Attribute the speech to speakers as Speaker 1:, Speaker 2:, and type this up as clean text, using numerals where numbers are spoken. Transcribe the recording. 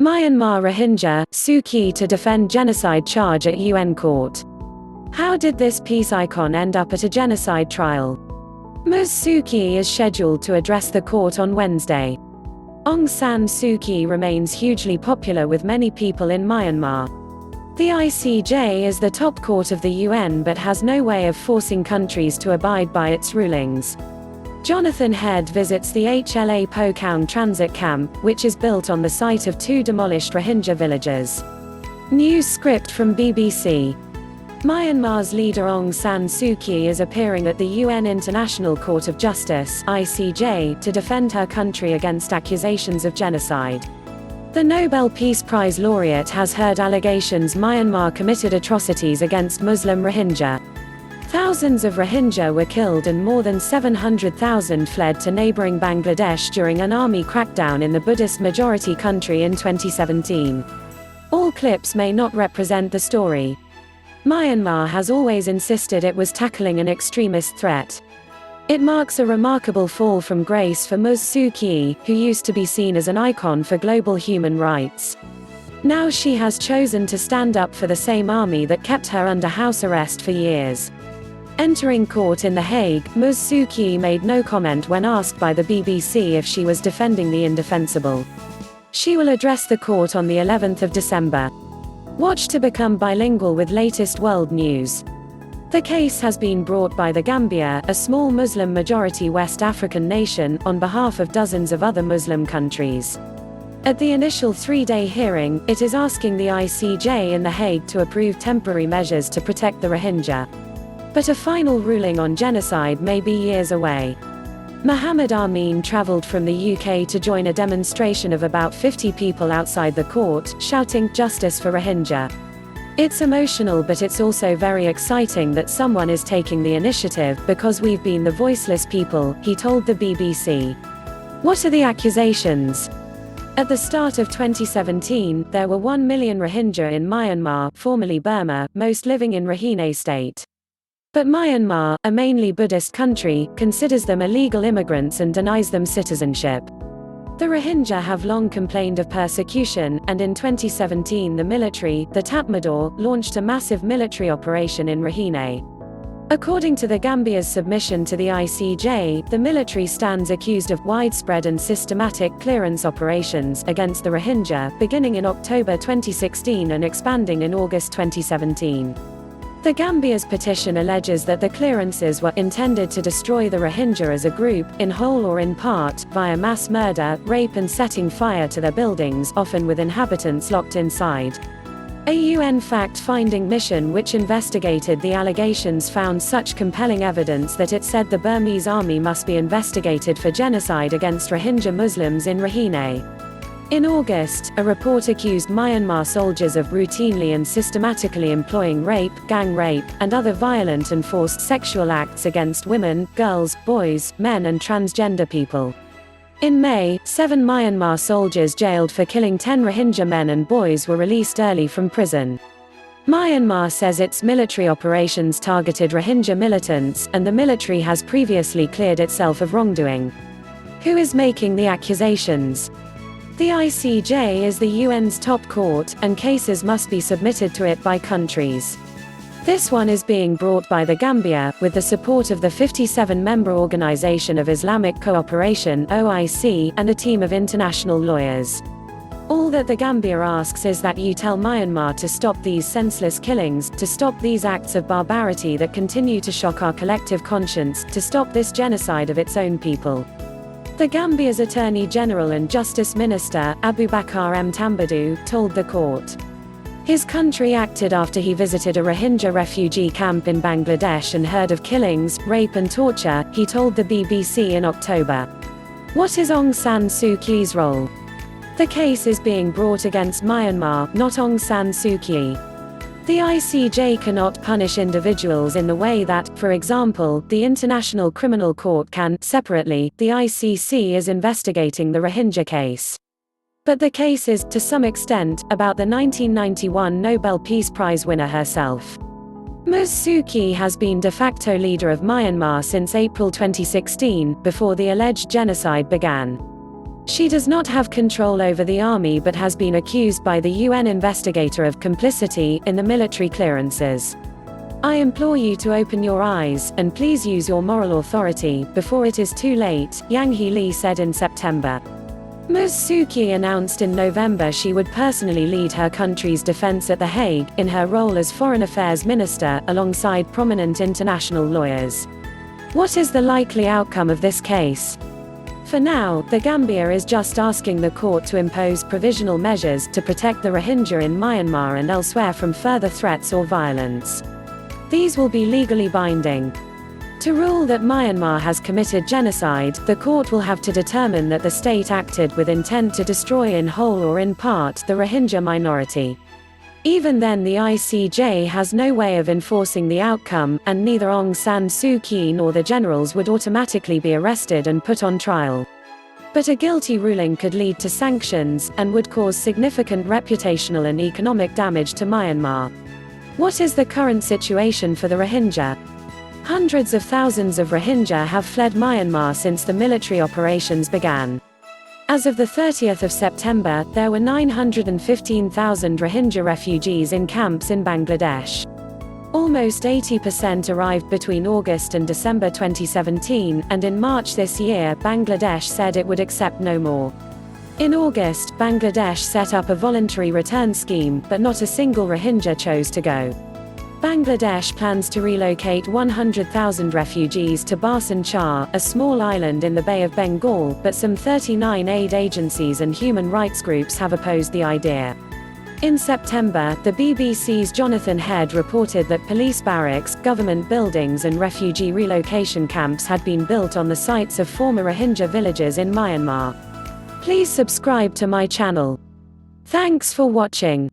Speaker 1: Myanmar Rohingya, Suu Kyi to defend genocide charge at UN court. How did this peace icon end up at a genocide trial? Ms. Suu Kyi is scheduled to address the court on Wednesday. Aung San Suu Kyi remains hugely popular with many people in Myanmar. The ICJ is the top court of the UN but has no way of forcing countries to abide by its rulings. Jonathan Head visits the Hla Poe Kaung transit camp, which is built on the site of two demolished Rohingya villages. News script from BBC. Myanmar's leader Aung San Suu Kyi is appearing at the UN International Court of Justice (ICJ) to defend her country against accusations of genocide. The Nobel Peace Prize laureate has heard allegations Myanmar committed atrocities against Muslim Rohingya. Thousands of Rohingya were killed and more than 700,000 fled to neighbouring Bangladesh during an army crackdown in the Buddhist-majority country in 2017. All clips may not represent the story. Myanmar has always insisted it was tackling an extremist threat. It marks a remarkable fall from grace for Ms. Suu Kyi, who used to be seen as an icon for global human rights. Now she has chosen to stand up for the same army that kept her under house arrest for years. Entering court in The Hague, Ms. Suu Kyi made no comment when asked by the BBC if she was defending the indefensible. She will address the court on the 11th of December. Watch to become bilingual with latest world news. The case has been brought by the Gambia, a small Muslim-majority West African nation, on behalf of dozens of other Muslim countries. At the initial three-day hearing, it is asking the ICJ in The Hague to approve temporary measures to protect the Rohingya. But a final ruling on genocide may be years away. Mohammed Amin travelled from the UK to join a demonstration of about 50 people outside the court, shouting, "Justice for Rohingya." It's emotional, but it's also very exciting that someone is taking the initiative, because we've been the voiceless people, he told the BBC. What are the accusations? At the start of 2017, there were 1 million Rohingya in Myanmar, formerly Burma, most living in Rakhine State. But Myanmar, a mainly Buddhist country, considers them illegal immigrants and denies them citizenship. The Rohingya have long complained of persecution, and in 2017 the military, the Tatmadaw, launched a massive military operation in Rakhine. According to the Gambia's submission to the ICJ, the military stands accused of widespread and systematic clearance operations against the Rohingya, beginning in October 2016 and expanding in August 2017. The Gambia's petition alleges that the clearances were intended to destroy the Rohingya as a group, in whole or in part, via mass murder, rape and setting fire to their buildings, often with inhabitants locked inside. A UN fact-finding mission which investigated the allegations found such compelling evidence that it said the Burmese army must be investigated for genocide against Rohingya Muslims in Rakhine. In August, a report accused Myanmar soldiers of routinely and systematically employing rape, gang rape, and other violent and forced sexual acts against women, girls, boys, men and transgender people. In May, 7 Myanmar soldiers jailed for killing 10 Rohingya men and boys were released early from prison. Myanmar says its military operations targeted Rohingya militants, and the military has previously cleared itself of wrongdoing. Who is making the accusations? The ICJ is the UN's top court, and cases must be submitted to it by countries. This one is being brought by the Gambia, with the support of the 57-member Organization of Islamic Cooperation (OIC) and a team of international lawyers. All that the Gambia asks is that you tell Myanmar to stop these senseless killings, to stop these acts of barbarity that continue to shock our collective conscience, to stop this genocide of its own people. The Gambia's Attorney General and Justice Minister, Abubakar M. Tambadou, told the court. His country acted after he visited a Rohingya refugee camp in Bangladesh and heard of killings, rape and torture, he told the BBC in October. What is Aung San Suu Kyi's role? The case is being brought against Myanmar, not Aung San Suu Kyi. The ICJ cannot punish individuals in the way that, for example, the International Criminal Court can. Separately, the ICC is investigating the Rohingya case. But the case is, to some extent, about the 1991 Nobel Peace Prize winner herself. Ms. Suu Kyi has been de facto leader of Myanmar since April 2016, before the alleged genocide began. She does not have control over the army but has been accused by the UN investigator of complicity in the military clearances. I implore you to open your eyes, and please use your moral authority, before it is too late, Yang He said in September. Ms. Suu Kyi announced in November she would personally lead her country's defense at The Hague, in her role as Foreign Affairs Minister, alongside prominent international lawyers. What is the likely outcome of this case? For now, the Gambia is just asking the court to impose provisional measures to protect the Rohingya in Myanmar and elsewhere from further threats or violence. These will be legally binding. To rule that Myanmar has committed genocide, the court will have to determine that the state acted with intent to destroy in whole or in part the Rohingya minority. Even then, the ICJ has no way of enforcing the outcome, and neither Aung San Suu Kyi nor the generals would automatically be arrested and put on trial. But a guilty ruling could lead to sanctions, and would cause significant reputational and economic damage to Myanmar. What is the current situation for the Rohingya? Hundreds of thousands of Rohingya have fled Myanmar since the military operations began. As of the 30th of September, there were 915,000 Rohingya refugees in camps in Bangladesh. Almost 80% arrived between August and December 2017, and in March this year, Bangladesh said it would accept no more. In August, Bangladesh set up a voluntary return scheme, but not a single Rohingya chose to go. Bangladesh plans to relocate 100,000 refugees to Bhasan Char, a small island in the Bay of Bengal, but some 39 aid agencies and human rights groups have opposed the idea. In September, the BBC's Jonathan Head reported that police barracks, government buildings and refugee relocation camps had been built on the sites of former Rohingya villages in Myanmar. Please subscribe to my channel. Thanks for watching.